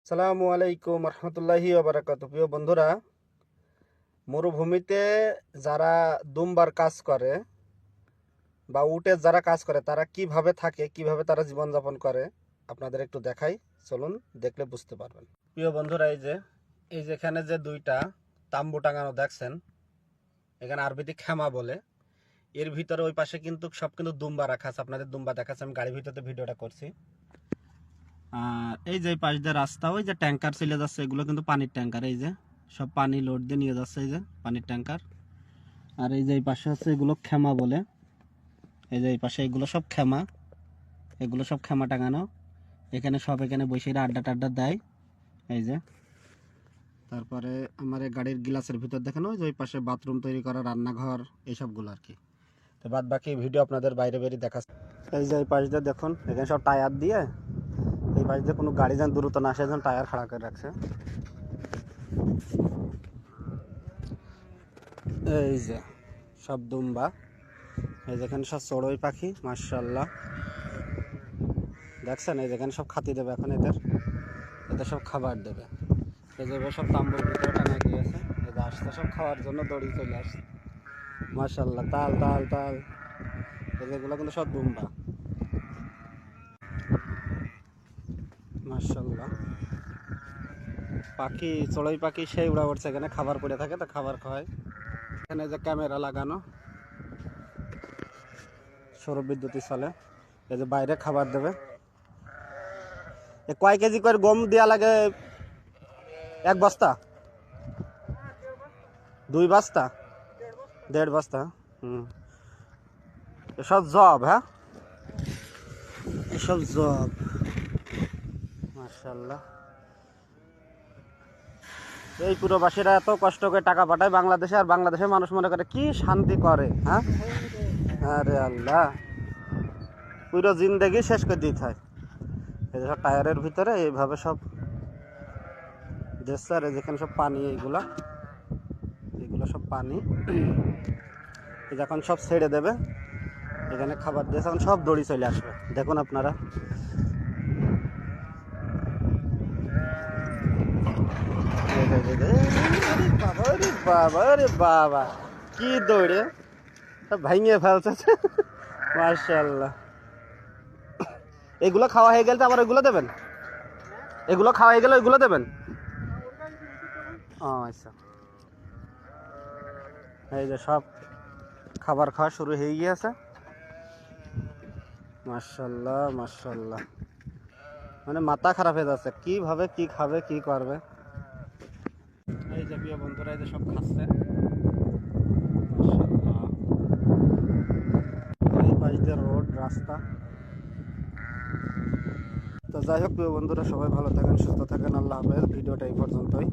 আসসালামু আলাইকুম রহমতুল্লাহি ওবারাকাতুহু। প্রিয় বন্ধুরা, মরুভূমিতে যারা দুম্বার কাজ করে বা উটের যারা কাজ করে তারা কিভাবে থাকে, কিভাবে তারা জীবনযাপন করে আপনাদের একটু দেখাই, চলুন দেখলে বুঝতে পারবেন। প্রিয় বন্ধুরা, এই যেখানে যে দুইটা তাম্বু টাঙানো দেখছেন, এখানে আরবিতে খেমা বলে। এর ভিতরে ওই পাশে কিন্তু সব কিন্তু দুম্বা রাখা আছে। আপনাদের দুম্বা দেখাচ্ছে, আমি গাড়ির ভিতরে ভিডিওটা করছি। আর এই যে পাশ দিয়ে রাস্তা, ওই যে ট্যাঙ্কার চলে যাচ্ছে, এগুলো কিন্তু পানির ট্যাঙ্কার। এই যে সব পানি লোড দিয়ে নিয়ে যাচ্ছে, এই যে পানির ট্যাঙ্কার। আর এই যে এই পাশে হচ্ছে এগুলো খেমা বলে। এই যে এই পাশে এগুলো সব খেমা, এগুলো সব খেমা টাঙানো। এখানে সব এখানে বসে আড্ডা টাড্ডা দেয়। এই যে তারপরে আমার এই গাড়ির গ্লাসের ভিতর দেখানো, ওই যে ওই পাশে বাথরুম তৈরি করা, রান্নাঘর, এইসবগুলো আর কি। তো বাদ বাকি ভিডিও আপনাদের বাইরে বেরিয়ে দেখাচ্ছে। এই যে এই পাশ দিয়ে দেখুন, এখানে সব টায়ার দিয়ে, এই পাশ দিয়ে কোনো গাড়ি যেন দ্রুত না আসে, যেন টায়ার খাড়া করে রাখছে। এই যে সব দুম্বা, এই যেখানে সব চড়ুই পাখি, মাশাআল্লাহ দেখছেন। এই যেখানে সব খাতি দেবে এখন, এদের এদের সব খাবার দেবে। এই যে সব তাম্বুর ভিতরে টাঙা গিয়েছে, এদের আসতে সব খাওয়ার জন্য দড়ি চলে আসছে। মাশাআল্লাহ, তাল তাল তাল। এগুলো কিন্তু সব দুম্বা, মাশাআল্লাহ। পাখি, চড়ুই পাখি সেই উড়া উঠছে, এখানে খাবার পড়ে থাকে তো খাবার খাওয়ায়। এখানে যে ক্যামেরা লাগানো, সৌর বিদ্যুৎ চলে। এই যে বাইরে খাবার দেবে। কয় কেজি করে গম দেওয়া লাগে? এক বস্তা, দুই বস্তা, দেড় বস্তা। এসব জব, হ্যাঁ এসব জব, মাশাআল্লাহ। এই পুরোবাসীরা এত কষ্ট করে টাকা পাঠায় বাংলাদেশে, আর বাংলাদেশের মানুষ মনে করে কি শান্তি করে, হ্যাঁ। আরে আল্লাহ, পুরো জিন্দেগি শেষ করে দিতে হয়। এই যে সব টায়ারের ভিতরে এইভাবে সব দেশ, আর যেখানে সব পানি, এগুলো সব পানি। যখন সব ছেড়ে দেবে, এখানে খাবার দিয়ে তখন সব দড়ি চলে আসবে। দেখুন আপনারা, বাবা রে বাবা, কি দৌড়ে ভাঙিয়ে ফেলছে, মাশাআল্লাহ। এগুলো খাওয়া হয়ে গেলে আবার ওইগুলো দেবেন? এগুলো খাওয়া হয়ে গেলে ওইগুলো দেবেন? আচ্ছা, এই যে সব খাবার খাওয়া শুরু হয়ে গিয়েছে, মাশাআল্লাহ মাশাআল্লাহ। মানে মাথা খারাপ হয়ে যাচ্ছে, কিভাবে কি খাবে, কি করবে। এই যে প্রিয় বন্ধুরা, এই যে সব খাচ্ছে, মাশাআল্লাহ। এই পাশ দিয়ে রোড, রাস্তা। তো যাই হোক প্রিয় বন্ধুরা, সবাই ভালো থাকেন, সুস্থ থাকেন, আল্লাহ হাফেজ। ভিডিওটা এই পর্যন্তই।